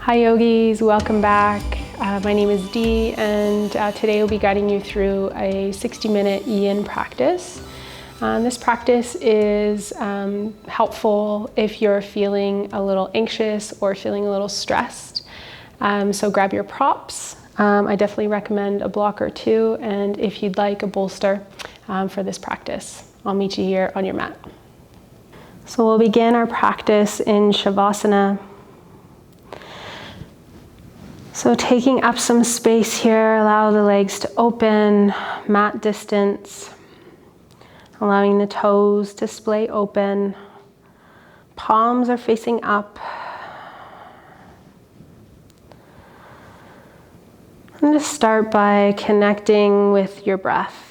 Hi yogis, welcome back. My name is Dee, and today we'll be guiding you through a 60-minute Yin practice. This practice is helpful if you're feeling a little anxious or feeling a little stressed. So grab your props. I definitely recommend a block or two, and if you'd like a bolster for this practice. I'll meet you here on your mat. So we'll begin our practice in Shavasana. So taking up some space here, allow the legs to open, mat distance, allowing the toes to splay open, palms are facing up. And just start by connecting with your breath.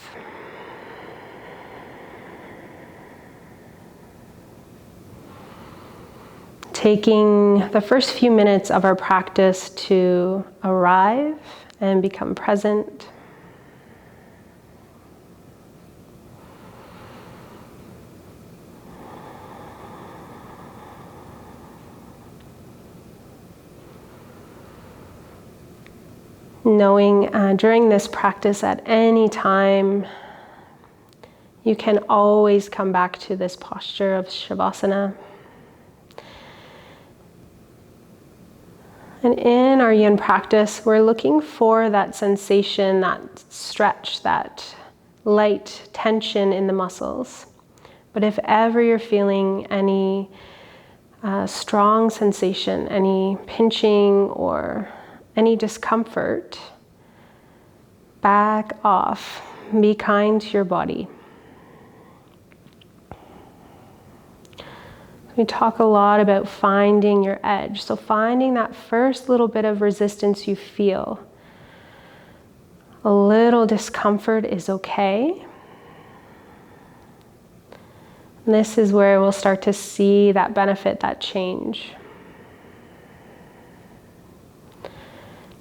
Taking the first few minutes of our practice to arrive and become present. Knowing during this practice at any time, you can always come back to this posture of Shavasana. And in our Yin practice, we're looking for that sensation, that stretch, that light tension in the muscles. But if ever you're feeling any strong sensation, any pinching or any discomfort, back off. Be kind to your body. We talk a lot about finding your edge. So finding that first little bit of resistance you feel. A little discomfort is okay. And this is where we'll start to see that benefit, that change.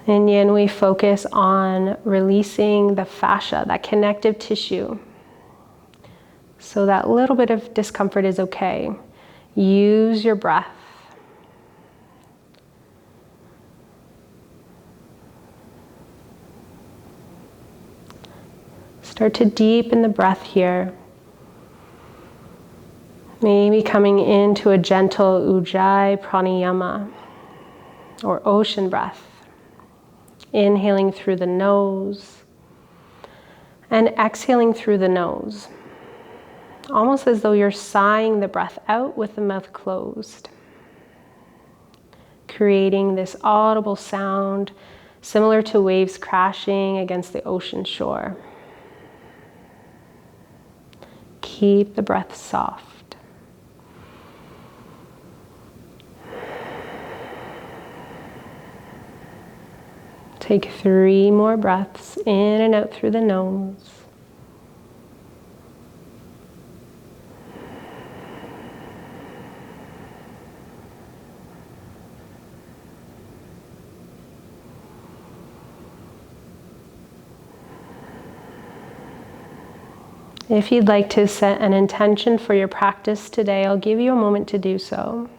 In Yin, we focus on releasing the fascia, that connective tissue. So that little bit of discomfort is okay. Use your breath. Start to deepen the breath here. Maybe coming into a gentle Ujjayi pranayama or ocean breath. Inhaling through the nose and exhaling through the nose. Almost as though you're sighing the breath out with the mouth closed. Creating this audible sound similar to waves crashing against the ocean shore. Keep the breath soft. Take 3 more breaths in and out through the nose. If you'd like to set an intention for your practice today, I'll give you a moment to do so.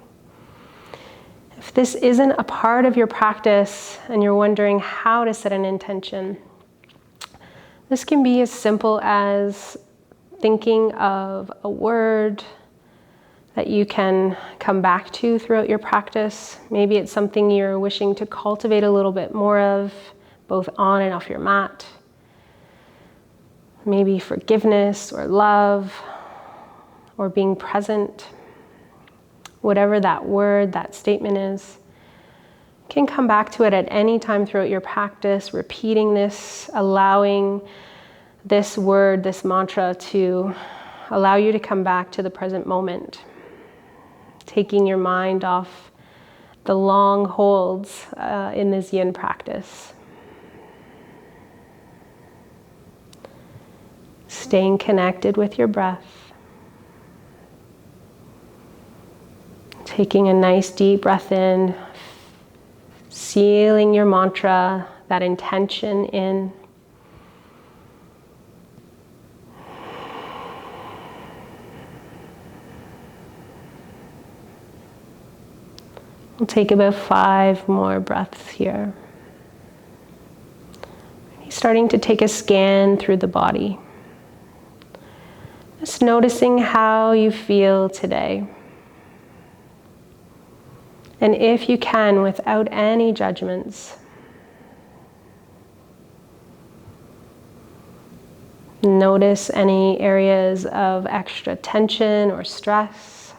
If this isn't a part of your practice and you're wondering how to set an intention, this can be as simple as thinking of a word that you can come back to throughout your practice. Maybe it's something you're wishing to cultivate a little bit more of, both on and off your mat. Maybe forgiveness or love or being present. Whatever that word, that statement is, you can come back to it at any time throughout your practice, repeating this, allowing this word, this mantra to allow you to come back to the present moment, taking your mind off the long holds in this Yin practice. Staying connected with your breath. Taking a nice deep breath in, sealing your mantra, that intention in. We'll take about 5 more breaths here. Starting to take a scan through the body. Just noticing how you feel today. And if you can, without any judgments, notice any areas of extra tension or stress.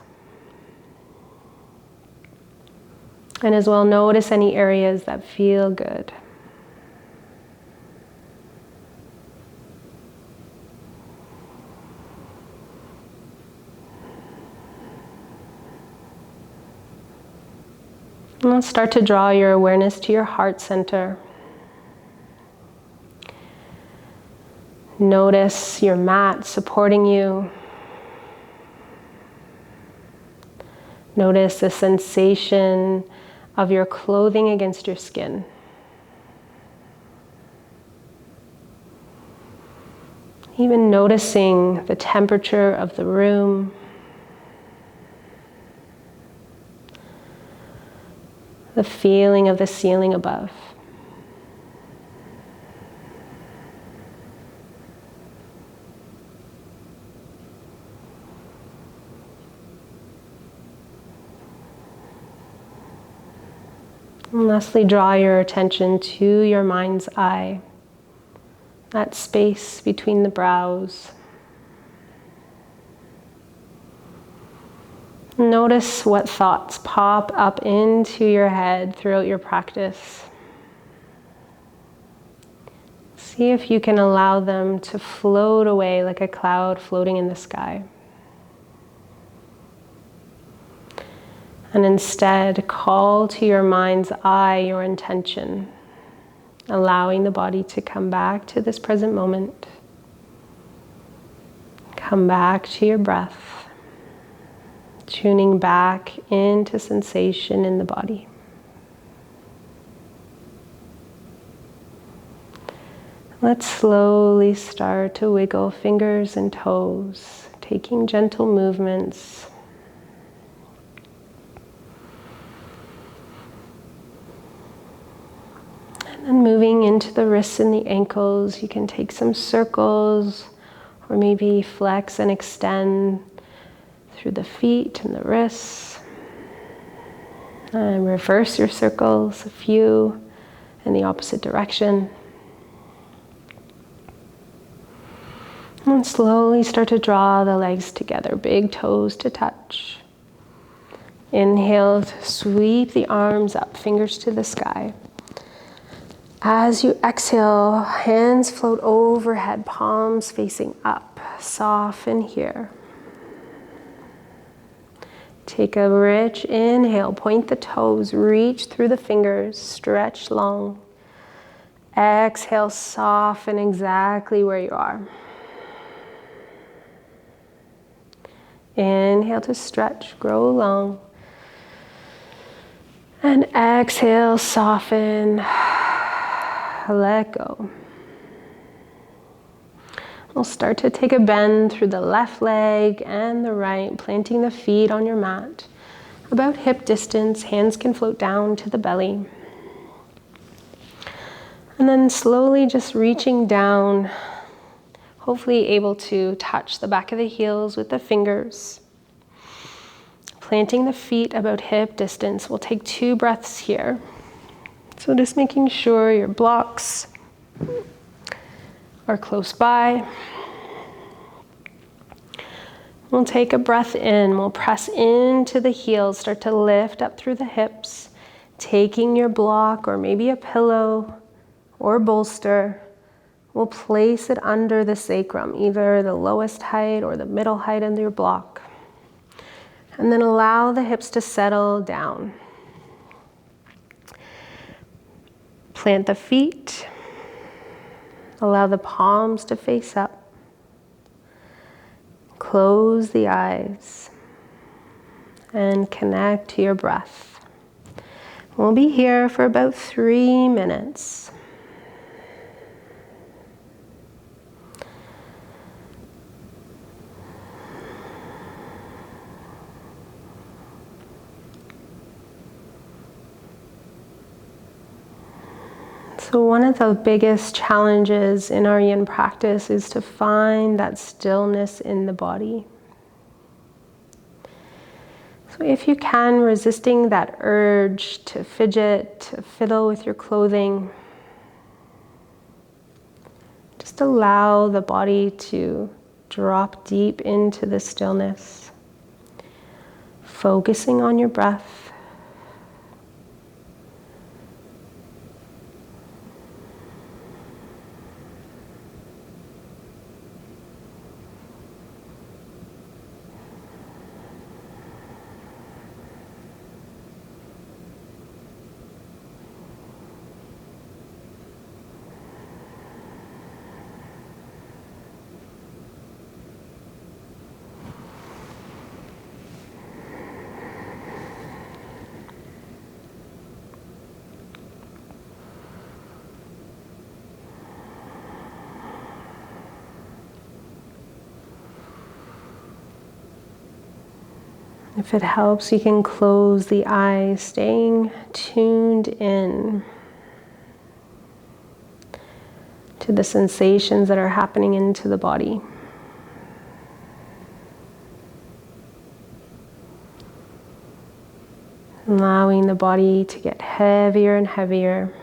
And as well, notice any areas that feel good. And let's start to draw your awareness to your heart center. Notice your mat supporting you. Notice the sensation of your clothing against your skin. Even noticing the temperature of the room. The feeling of the ceiling above. And lastly, draw your attention to your mind's eye, that space between the brows. Notice what thoughts pop up into your head throughout your practice. See if you can allow them to float away like a cloud floating in the sky. And instead, call to your mind's eye your intention, allowing the body to come back to this present moment. Come back to your breath. Tuning back into sensation in the body. Let's slowly start to wiggle fingers and toes, taking gentle movements. And then moving into the wrists and the ankles, you can take some circles or maybe flex and extend through the feet and the wrists. And reverse your circles, a few in the opposite direction. And slowly start to draw the legs together, big toes to touch. Inhale, sweep the arms up, fingers to the sky. As you exhale, hands float overhead, palms facing up. Soften here. Take a rich inhale, point the toes, reach through the fingers, stretch long. Exhale, soften exactly where you are. Inhale to stretch, grow long. And exhale, soften, let go. We'll start to take a bend through the left leg and the right, planting the feet on your mat. About hip distance, hands can float down to the belly. And then slowly just reaching down, hopefully able to touch the back of the heels with the fingers. Planting the feet about hip distance. We'll take 2 breaths here. So just making sure your blocks are close by. We'll take a breath in. We'll press into the heels. Start to lift up through the hips. Taking your block or maybe a pillow or bolster. We'll place it under the sacrum, either the lowest height or the middle height of your block. And then allow the hips to settle down. Plant the feet. Allow the palms to face up. Close the eyes and connect to your breath. We'll be here for about 3 minutes. So one of the biggest challenges in our yin practice is to find that stillness in the body. So if you can, resisting that urge to fidget, to fiddle with your clothing, just allow the body to drop deep into the stillness, focusing on your breath. If it helps, you can close the eyes, staying tuned in to the sensations that are happening into the body. Allowing the body to get heavier and heavier.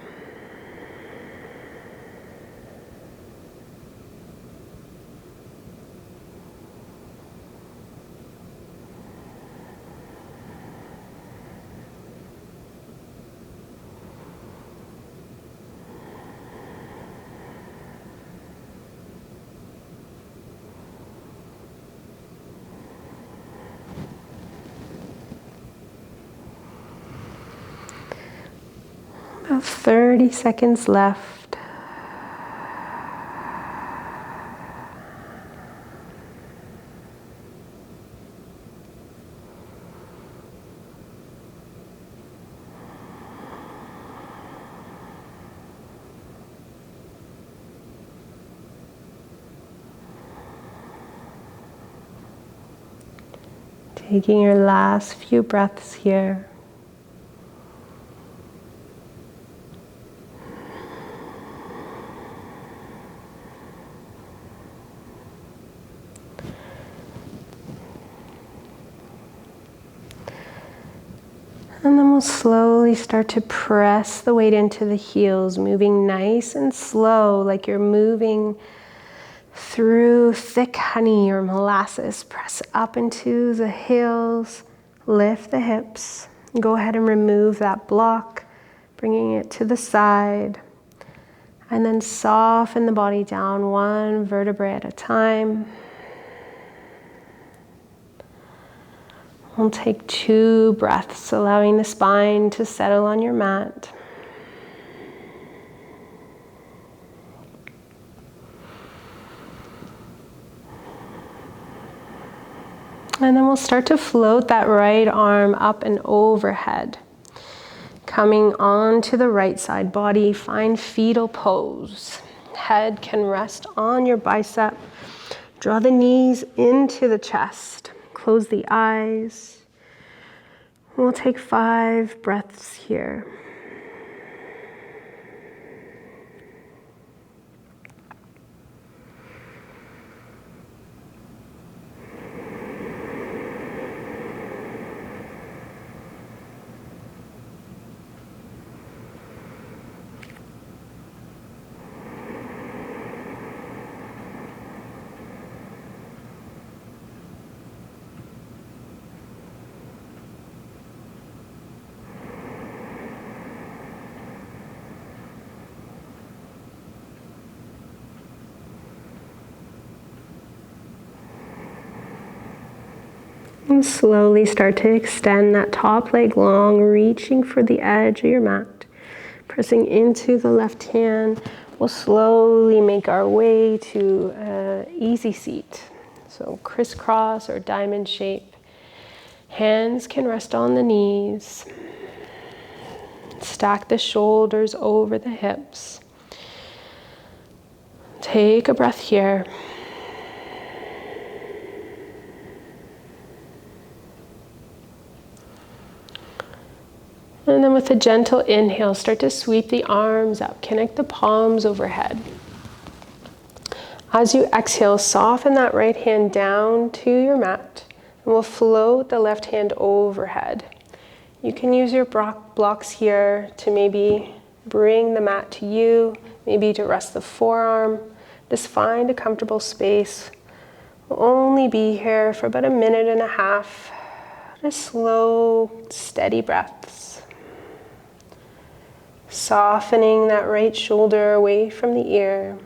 About 30 seconds left. Taking your last few breaths here. And then we'll slowly start to press the weight into the heels, moving nice and slow, like you're moving through thick honey or molasses. Press up into the heels, lift the hips. Go ahead and remove that block, bringing it to the side. And then soften the body down one vertebrae at a time. We'll take 2 breaths, allowing the spine to settle on your mat. And then we'll start to float that right arm up and overhead. Coming onto the right side body, find fetal pose. Head can rest on your bicep. Draw the knees into the chest. Close the eyes. We'll take 5 breaths here. And slowly start to extend that top leg long, reaching for the edge of your mat. Pressing into the left hand, we'll slowly make our way to an easy seat. So crisscross or diamond shape. Hands can rest on the knees. Stack the shoulders over the hips. Take a breath here. And then with a gentle inhale, start to sweep the arms up. Connect the palms overhead. As you exhale, soften that right hand down to your mat. And we'll float the left hand overhead. You can use your blocks here to maybe bring the mat to you, maybe to rest the forearm. Just find a comfortable space. We'll only be here for about 1.5 minutes. Just slow, steady breaths. Softening that right shoulder away from the ear.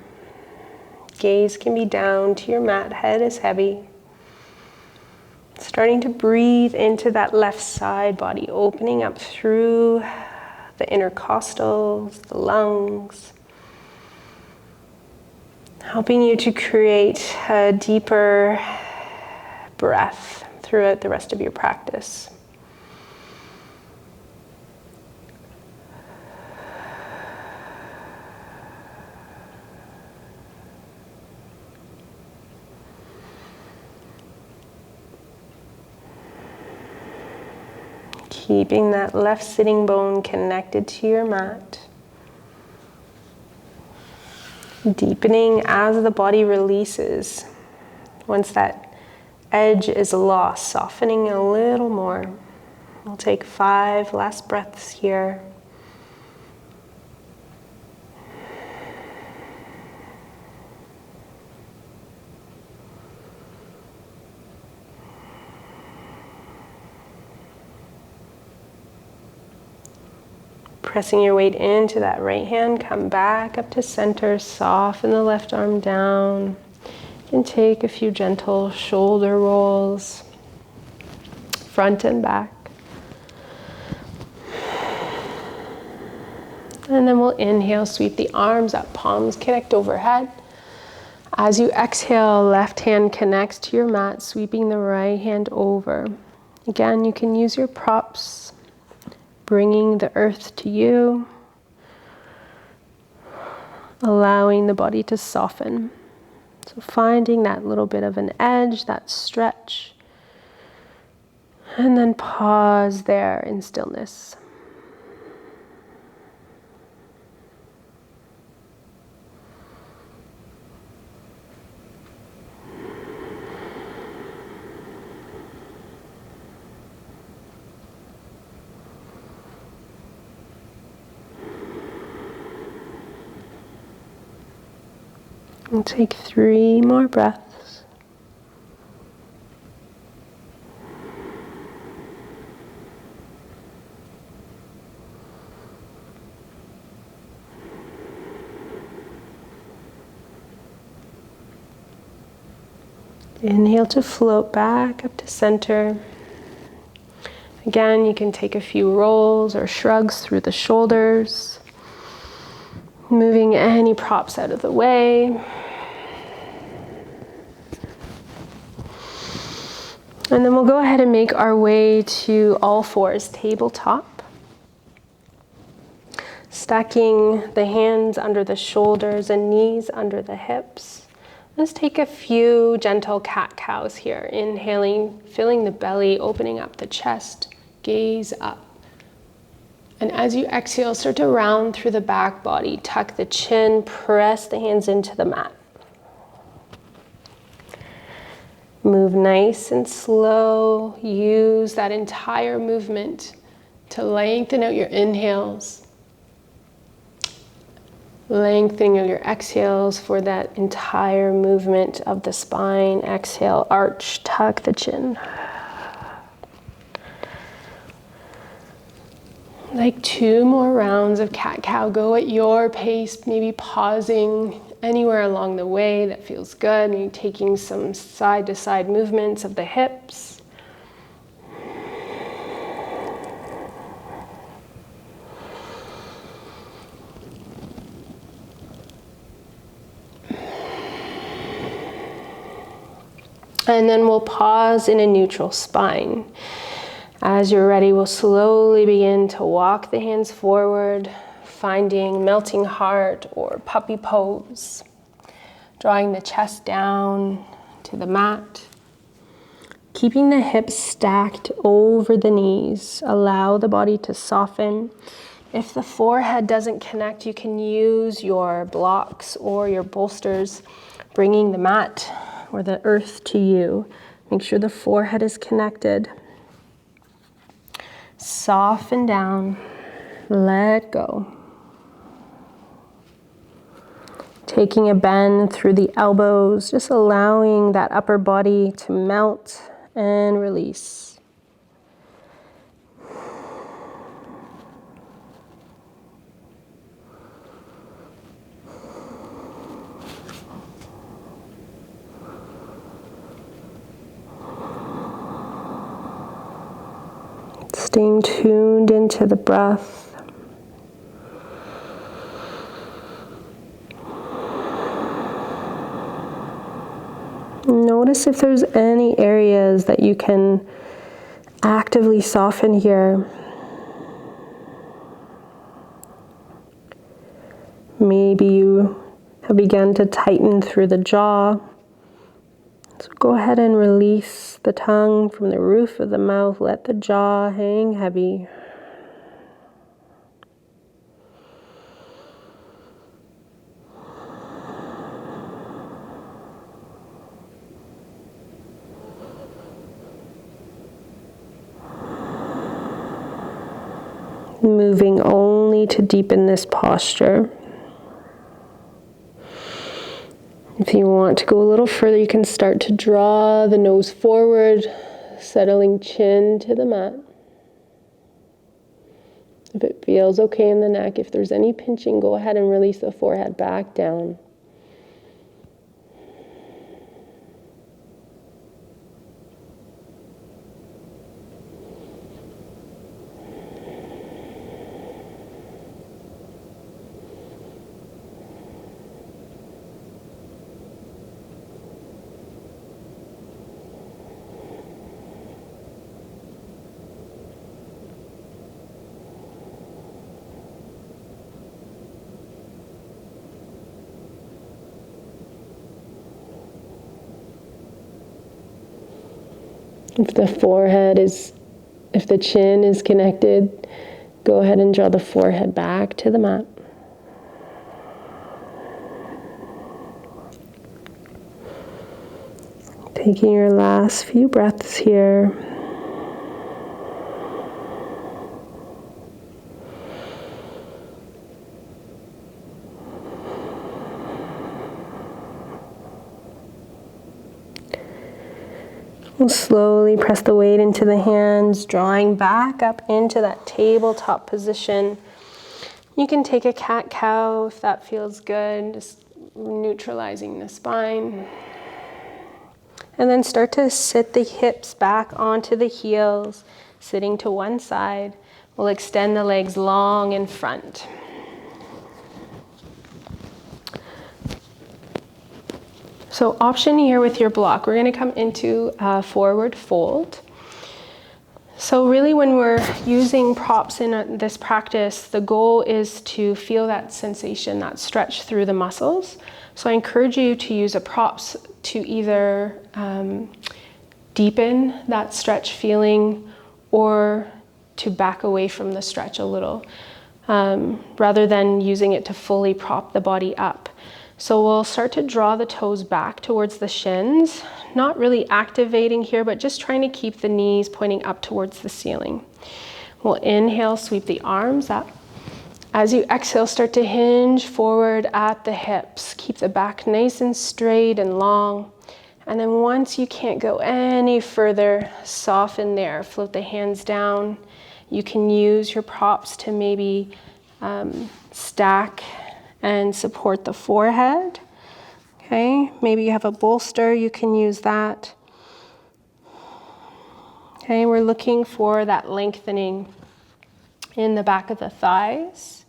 Gaze can be down to your mat, head is heavy. Starting to breathe into that left side body, opening up through the intercostals, the lungs. Helping you to create a deeper breath throughout the rest of your practice. Keeping that left sitting bone connected to your mat. Deepening as the body releases. Once that edge is lost, softening a little more. We'll take 5 last breaths here. Pressing your weight into that right hand, come back up to center, soften the left arm down, and take a few gentle shoulder rolls, front and back. And then we'll inhale, sweep the arms up, palms connect overhead. As you exhale, left hand connects to your mat, sweeping the right hand over. Again, you can use your props, bringing the earth to you, allowing the body to soften. So finding that little bit of an edge, that stretch, and then pause there in stillness. And take 3 more breaths. Inhale to float back up to center. Again, you can take a few rolls or shrugs through the shoulders, moving any props out of the way. And then we'll go ahead and make our way to all fours, tabletop. Stacking the hands under the shoulders and knees under the hips. Let's take a few gentle cat-cows here. Inhaling, filling the belly, opening up the chest, gaze up. And as you exhale, start to round through the back body. Tuck the chin, press the hands into the mat. Move nice and slow. Use that entire movement to lengthen out your inhales. Lengthening your exhales for that entire movement of the spine. Exhale, arch, tuck the chin. Like 2 more rounds of cat-cow. Go at your pace, maybe pausing anywhere along the way that feels good. Maybe taking some side-to-side movements of the hips. And then we'll pause in a neutral spine. As you're ready, we'll slowly begin to walk the hands forward, finding melting heart or puppy pose. Drawing the chest down to the mat. Keeping the hips stacked over the knees. Allow the body to soften. If the forehead doesn't connect, you can use your blocks or your bolsters, bringing the mat or the earth to you. Make sure the forehead is connected. Soften down. Let go. Taking a bend through the elbows, just allowing that upper body to melt and release. Staying tuned into the breath. Notice if there's any areas that you can actively soften here. Maybe you have begun to tighten through the jaw. So go ahead and release the tongue from the roof of the mouth. Let the jaw hang heavy. Moving only to deepen this posture. If you want to go a little further, you can start to draw the nose forward, settling chin to the mat. If it feels okay in the neck, if there's any pinching, go ahead and release the forehead back down. If the chin is connected, go ahead and draw the forehead back to the mat. Taking your last few breaths here. We'll slowly press the weight into the hands, drawing back up into that tabletop position. You can take a cat-cow if that feels good, just neutralizing the spine. And then start to sit the hips back onto the heels, sitting to one side. We'll extend the legs long in front. So option here with your block, we're going to come into a forward fold. So really when we're using props in this practice, the goal is to feel that sensation, that stretch through the muscles. So I encourage you to use a props to either deepen that stretch feeling or to back away from the stretch a little, rather than using it to fully prop the body up. So we'll start to draw the toes back towards the shins, not really activating here, but just trying to keep the knees pointing up towards the ceiling. We'll inhale, sweep the arms up. As you exhale, start to hinge forward at the hips. Keep the back nice and straight and long. And then once you can't go any further, soften there. Float the hands down. You can use your props to maybe stack and support the forehead. Okay, maybe you have a bolster, you can use that. Okay, we're looking for that lengthening in the back of the thighs.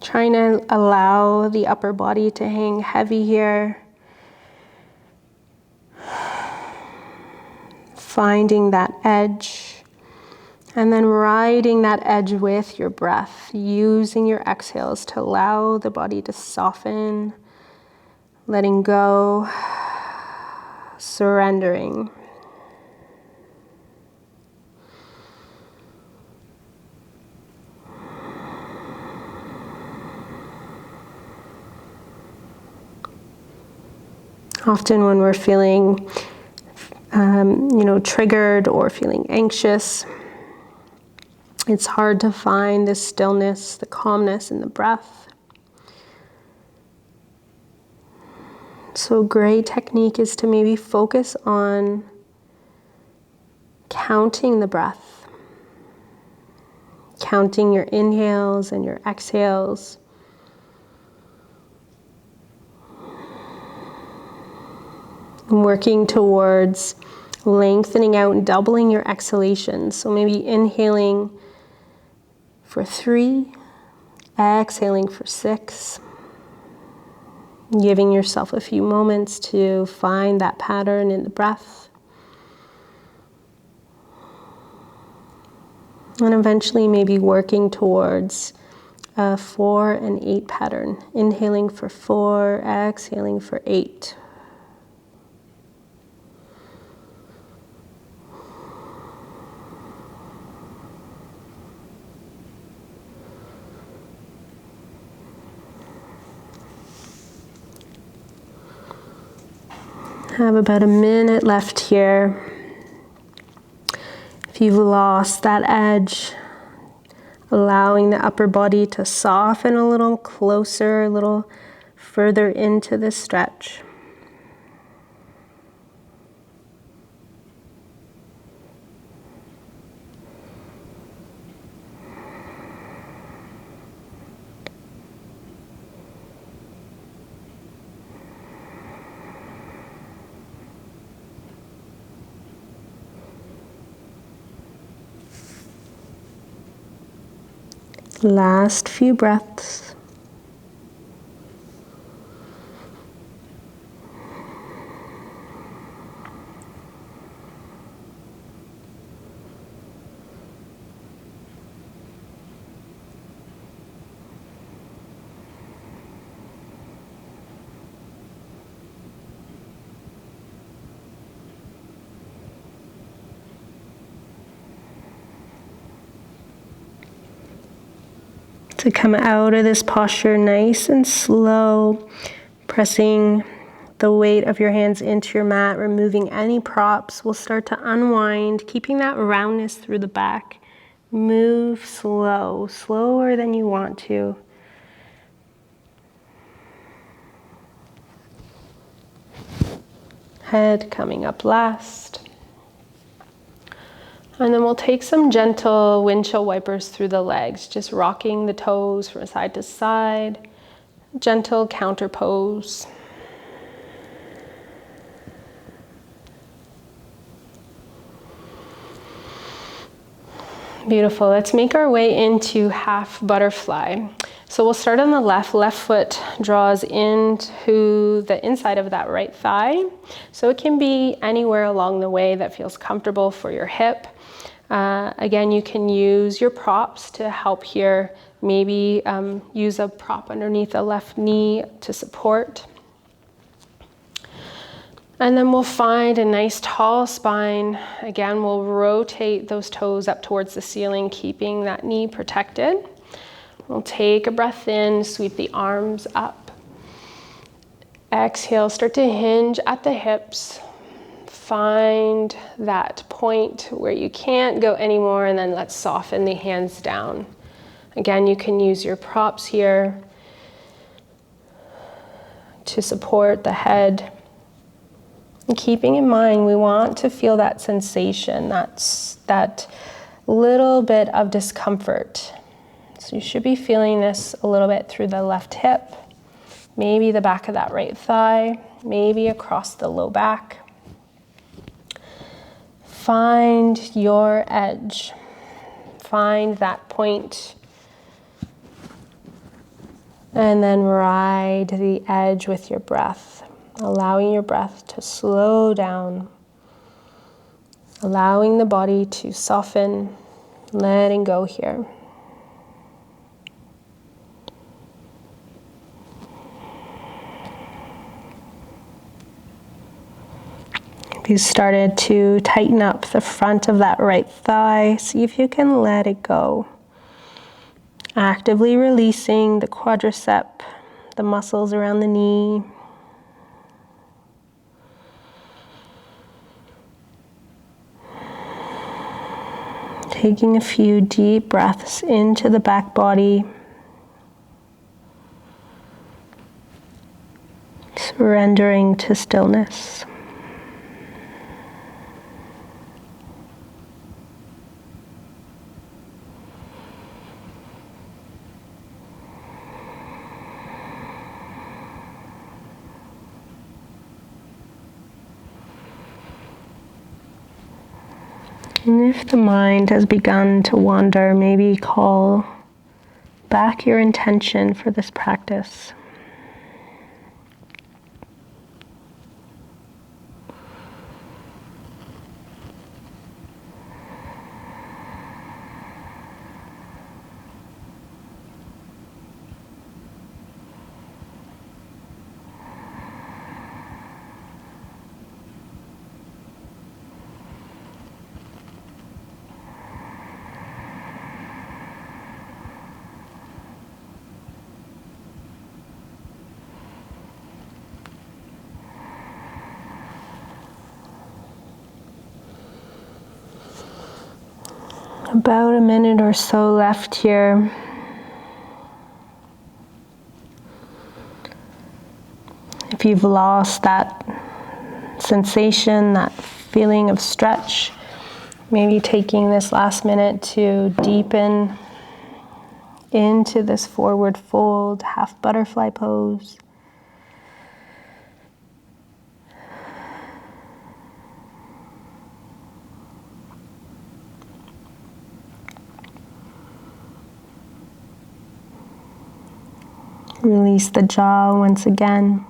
Trying to allow the upper body to hang heavy here. Finding that edge. And then riding that edge with your breath, using your exhales to allow the body to soften, letting go. surrendering. Often when we're feeling, triggered or feeling anxious, it's hard to find the stillness, the calmness in the breath. So a great technique is to maybe focus on counting the breath, counting your inhales and your exhales. Working towards lengthening out and doubling your exhalations. So maybe inhaling for 3, exhaling for 6. Giving yourself a few moments to find that pattern in the breath. And eventually maybe working towards a 4 and 8 pattern. Inhaling for 4, exhaling for 8. Have about a minute left here. If you've lost that edge, allowing the upper body to soften a little closer, a little further into the stretch. Last few breaths. To come out of this posture nice and slow, pressing the weight of your hands into your mat, removing any props. We'll start to unwind, keeping that roundness through the back. Move slow, slower than you want to. Head coming up last. And then we'll take some gentle windshield wipers through the legs, just rocking the toes from side to side. Gentle counter pose. Beautiful. Let's make our way into half butterfly. So we'll start on the left. Left foot draws into the inside of that right thigh. So it can be anywhere along the way that feels comfortable for your hip. Again, you can use your props to help here. Maybe use a prop underneath the left knee to support. And then we'll find a nice tall spine. Again, we'll rotate those toes up towards the ceiling, keeping that knee protected. We'll take a breath in, sweep the arms up. Exhale, start to hinge at the hips. Find that point where you can't go anymore, and then let's soften the hands down. Again, you can use your props here to support the head. And keeping in mind, we want to feel that sensation, that little bit of discomfort. So you should be feeling this a little bit through the left hip, maybe the back of that right thigh, maybe across the low back. Find your edge. Find that point. And then ride the edge with your breath, allowing your breath to slow down, allowing the body to soften, letting go here. You started to tighten up the front of that right thigh. See if you can let it go. Actively releasing the quadricep, the muscles around the knee. Taking a few deep breaths into the back body. Surrendering to stillness. And if the mind has begun to wander, maybe call back your intention for this practice. About a minute or so left here. If you've lost that sensation, that feeling of stretch, maybe taking this last minute to deepen into this forward fold, half butterfly pose. Release the jaw once again.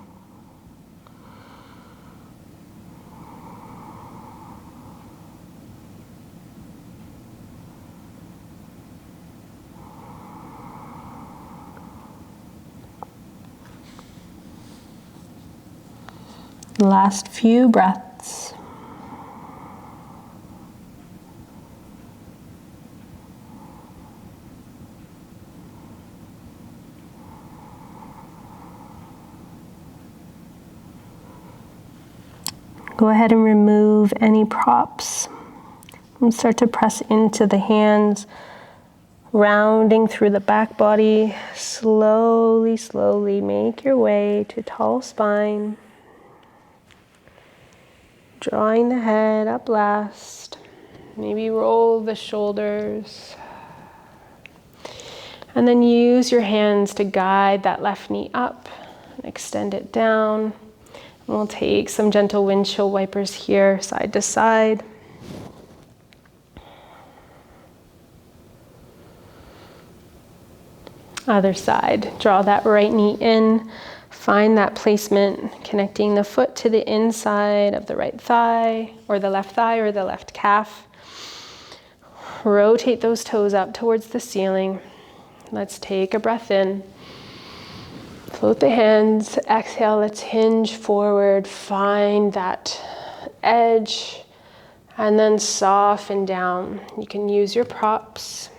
Last few breaths. Go ahead and remove any props and start to press into the hands, rounding through the back body. Slowly, slowly make your way to tall spine. Drawing the head up last. Maybe roll the shoulders. And then use your hands to guide that left knee up. Extend it down. We'll take some gentle windshield wipers here, side to side. Other side. Draw that right knee in. Find that placement, connecting the foot to the inside of the right thigh, or the left calf. Rotate those toes up towards the ceiling. Let's take a breath in. Float the hands, exhale, let's hinge forward, find that edge, and then soften down. You can use your props,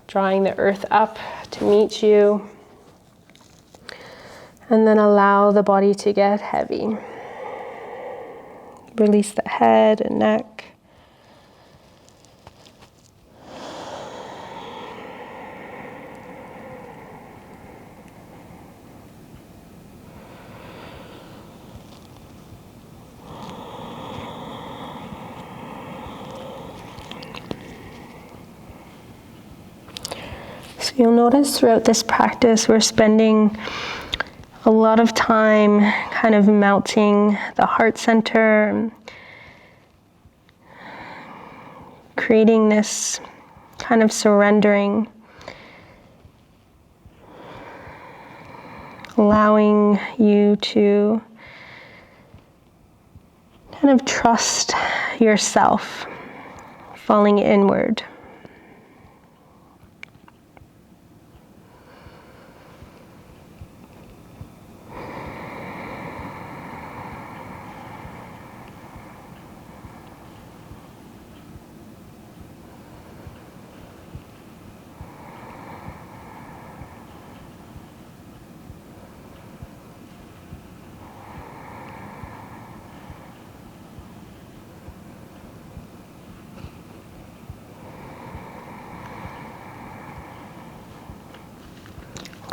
drawing the earth up to meet you, and then allow the body to get heavy. Release the head and neck. So you'll notice throughout this practice, we're spending a lot of time kind of melting the heart center, creating this kind of surrendering, allowing you to kind of trust yourself, falling inward.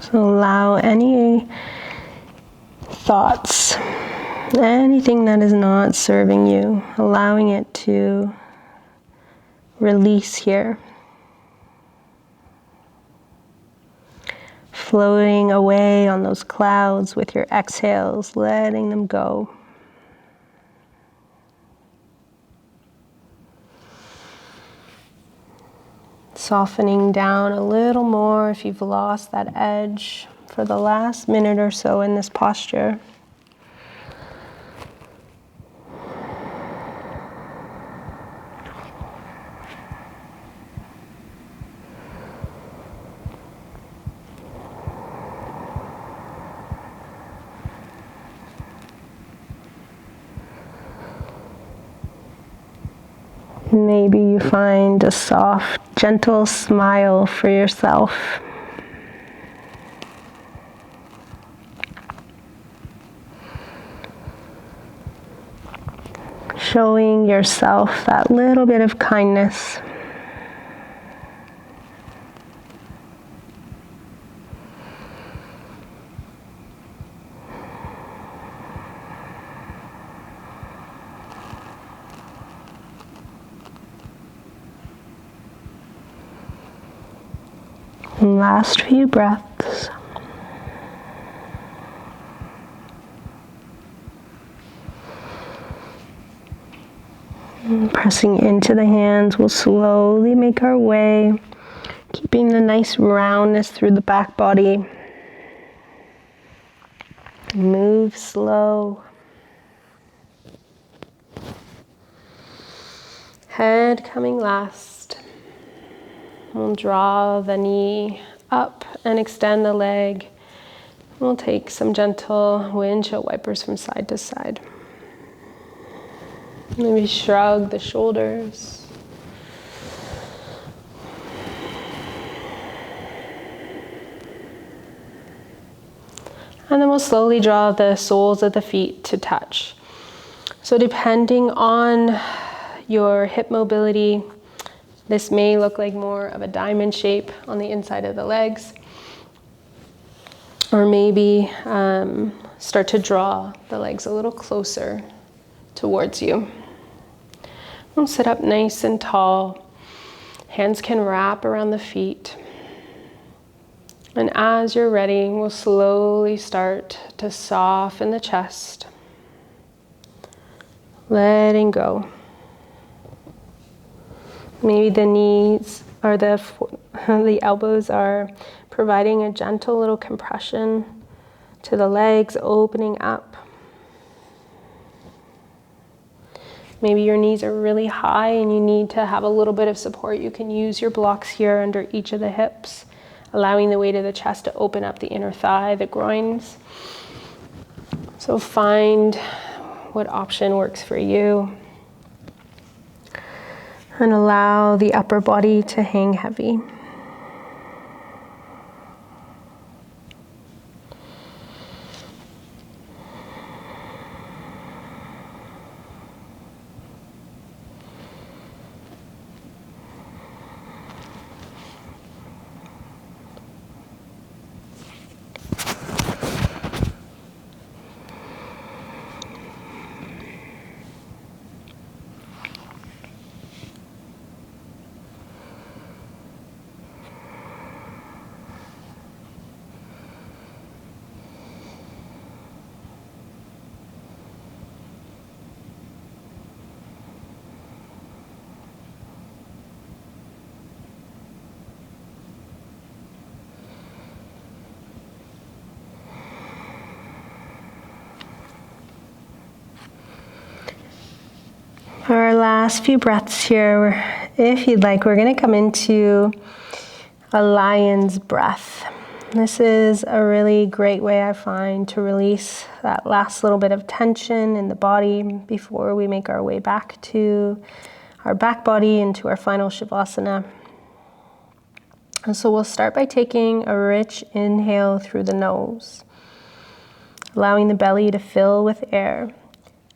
So allow any thoughts, anything that is not serving you, allowing it to release here. Floating away on those clouds with your exhales, letting them go. Softening down a little more if you've lost that edge for the last minute or so in this posture. Maybe you find a soft, gentle smile for yourself. Showing yourself that little bit of kindness. And last few breaths. And pressing into the hands, we'll slowly make our way, keeping the nice roundness through the back body. Move slow. Head coming last. We'll draw the knee up and extend the leg. We'll take some gentle windshield wipers from side to side. Maybe shrug the shoulders. And then we'll slowly draw the soles of the feet to touch. So depending on your hip mobility, this may look like more of a diamond shape on the inside of the legs. Or maybe start to draw the legs a little closer towards you. We'll sit up nice and tall. Hands can wrap around the feet. And as you're ready, we'll slowly start to soften the chest. Letting go. Maybe the knees or the elbows are providing a gentle little compression to the legs, opening up. Maybe your knees are really high and you need to have a little bit of support. You can use your blocks here under each of the hips, allowing the weight of the chest to open up the inner thigh, the groins. So find what option works for you. And allow the upper body to hang heavy. For our last few breaths here, if you'd like, we're going to come into a lion's breath. This is a really great way, I find, to release that last little bit of tension in the body before we make our way back to our back body into our final Shavasana. And so we'll start by taking a rich inhale through the nose, allowing the belly to fill with air.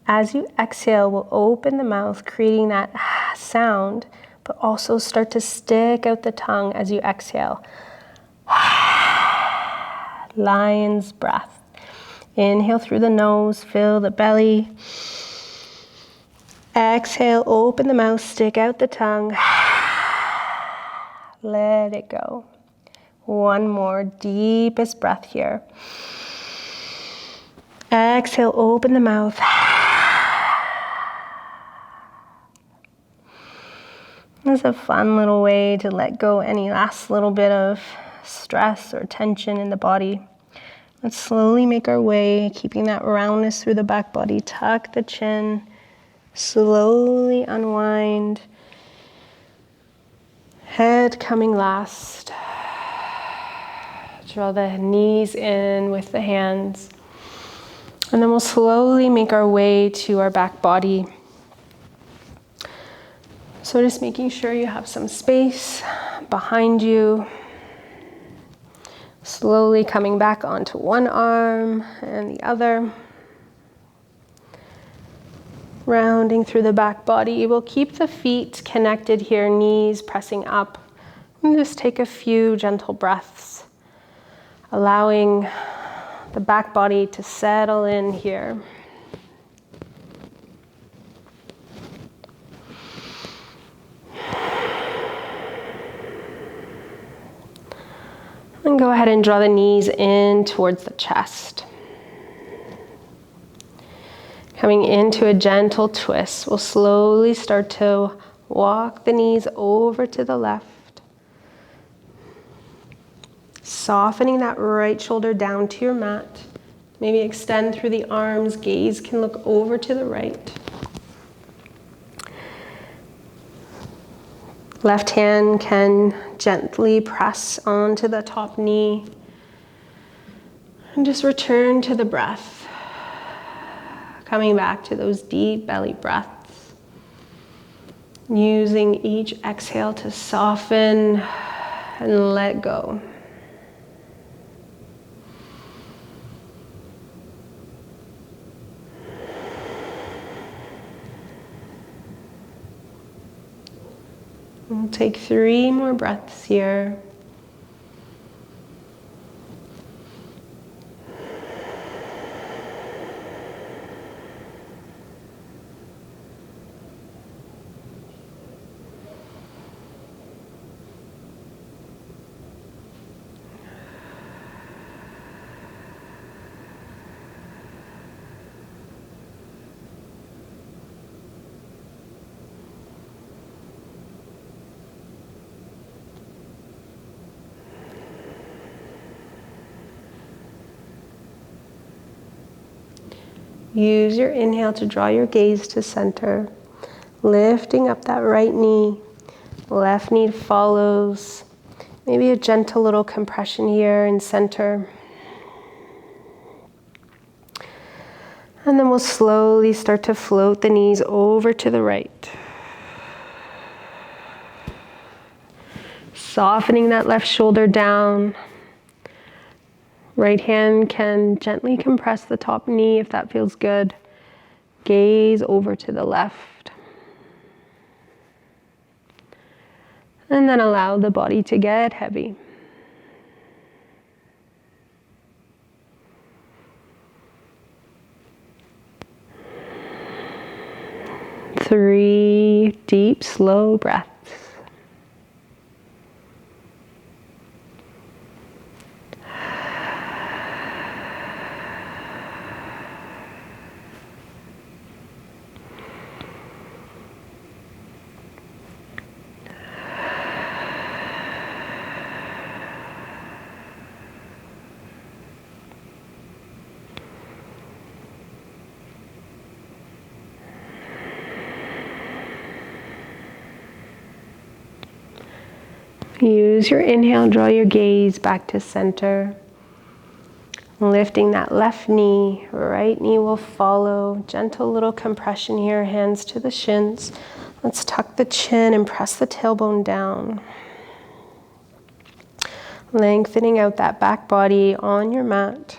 As you exhale, we'll open the mouth, creating that sound, but also start to stick out the tongue as you exhale. Lion's breath. Inhale through the nose, fill the belly. Exhale, open the mouth, stick out the tongue. Let it go. One more, deepest breath here. Exhale, open the mouth. This is a fun little way to let go any last little bit of stress or tension in the body. Let's slowly make our way, keeping that roundness through the back body. Tuck the chin, slowly unwind. Head coming last. Draw the knees in with the hands. And then we'll slowly make our way to our back body. So just making sure you have some space behind you. Slowly coming back onto one arm and the other. Rounding through the back body. We'll keep the feet connected here, knees pressing up. And just take a few gentle breaths, allowing the back body to settle in here. And go ahead and draw the knees in towards the chest. Coming into a gentle twist, we'll slowly start to walk the knees over to the left. Softening that right shoulder down to your mat. Maybe extend through the arms, gaze can look over to the right. Left hand can gently press onto the top knee. And just return to the breath. Coming back to those deep belly breaths. Using each exhale to soften and let go. We'll take 3 more breaths here. Use your inhale to draw your gaze to center, lifting up that right knee. Left knee follows. Maybe a gentle little compression here in center. And then we'll slowly start to float the knees over to the right. Softening that left shoulder down. Right hand can gently compress the top knee if that feels good. Gaze over to the left. And then allow the body to get heavy. Three deep, slow breaths. Use your inhale, draw your gaze back to center. Lifting that left knee, right knee will follow. Gentle little compression here, hands to the shins. Let's tuck the chin and press the tailbone down. Lengthening out that back body on your mat.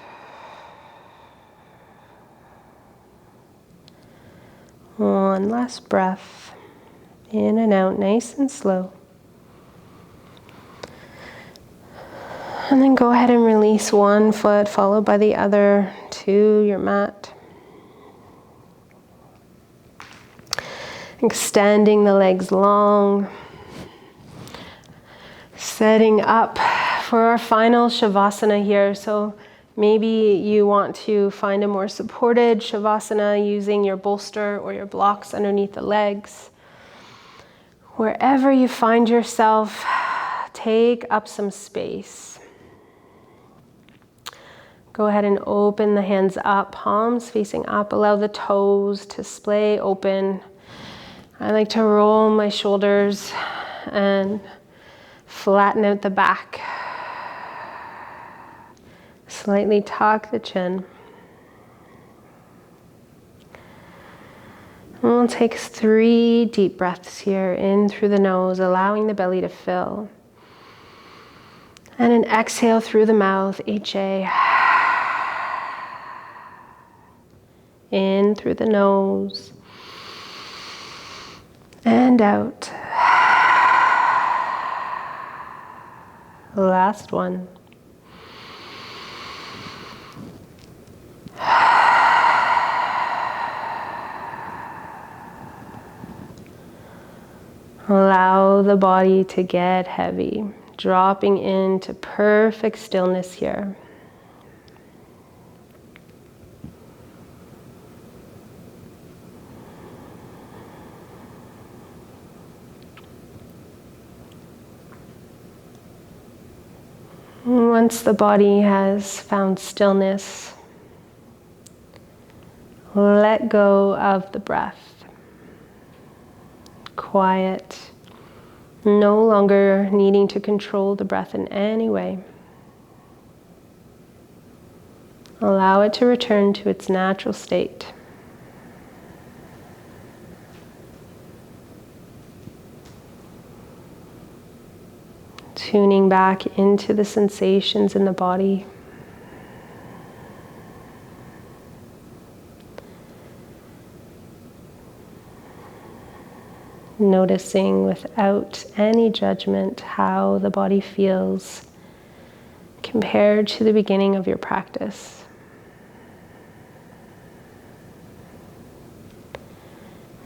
One last breath. In and out, nice and slow. And then go ahead and release one foot, followed by the other to your mat. Extending the legs long. Setting up for our final Shavasana here. So maybe you want to find a more supported Shavasana using your bolster or your blocks underneath the legs. Wherever you find yourself, take up some space. Go ahead and open the hands up, palms facing up. Allow the toes to splay open. I like to roll my shoulders and flatten out the back. Slightly tuck the chin. And we'll take 3 deep breaths here, in through the nose, allowing the belly to fill. And an exhale through the mouth, HA. In through the nose. And out. Last one. Allow the body to get heavy, dropping into perfect stillness here. Once the body has found stillness, let go of the breath. Quiet, no longer needing to control the breath in any way. Allow it to return to its natural state. Tuning back into the sensations in the body. Noticing without any judgment how the body feels compared to the beginning of your practice.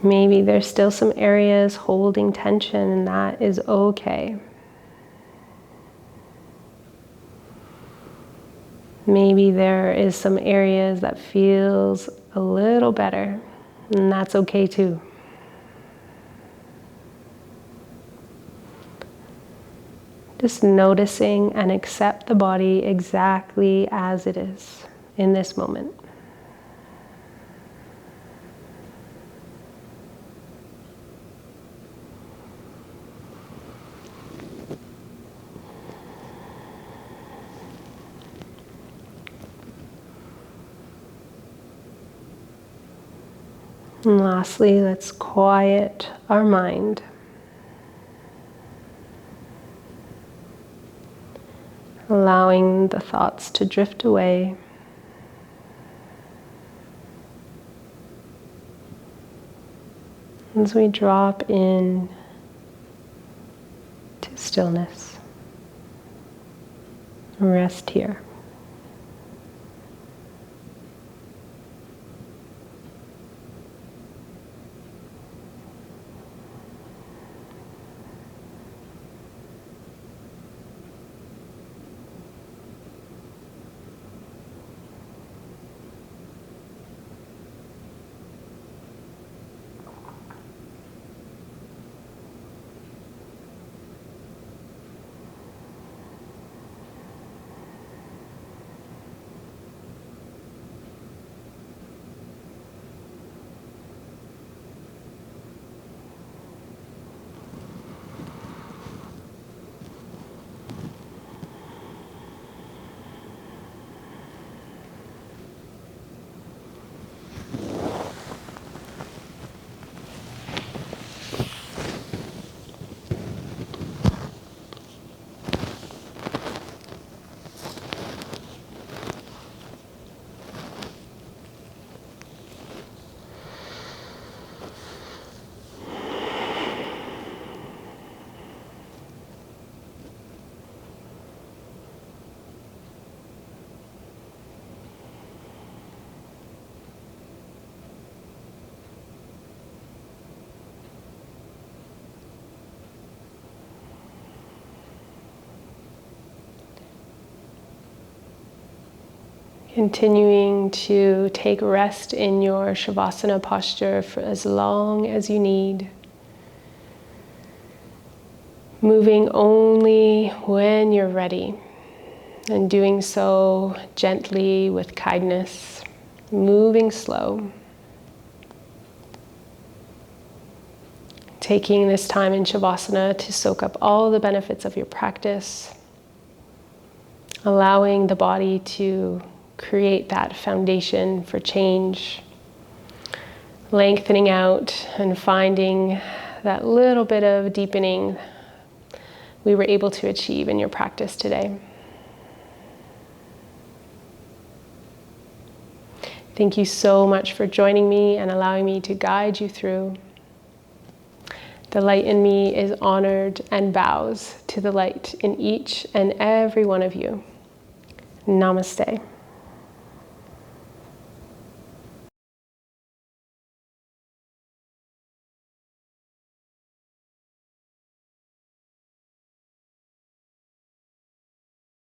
Maybe there's still some areas holding tension, and that is okay. Maybe there is some areas that feels a little better, and that's okay too. Just noticing and accept the body exactly as it is in this moment. And lastly, let's quiet our mind. Allowing the thoughts to drift away. As we drop in to stillness. Rest here. Continuing to take rest in your Shavasana posture for as long as you need. Moving only when you're ready, and doing so gently with kindness, moving slow. Taking this time in Shavasana to soak up all the benefits of your practice, allowing the body to create that foundation for change, lengthening out and finding that little bit of deepening we were able to achieve in your practice today. Thank you so much for joining me and allowing me to guide you through. The light in me is honored and bows to the light in each and every one of you. Namaste.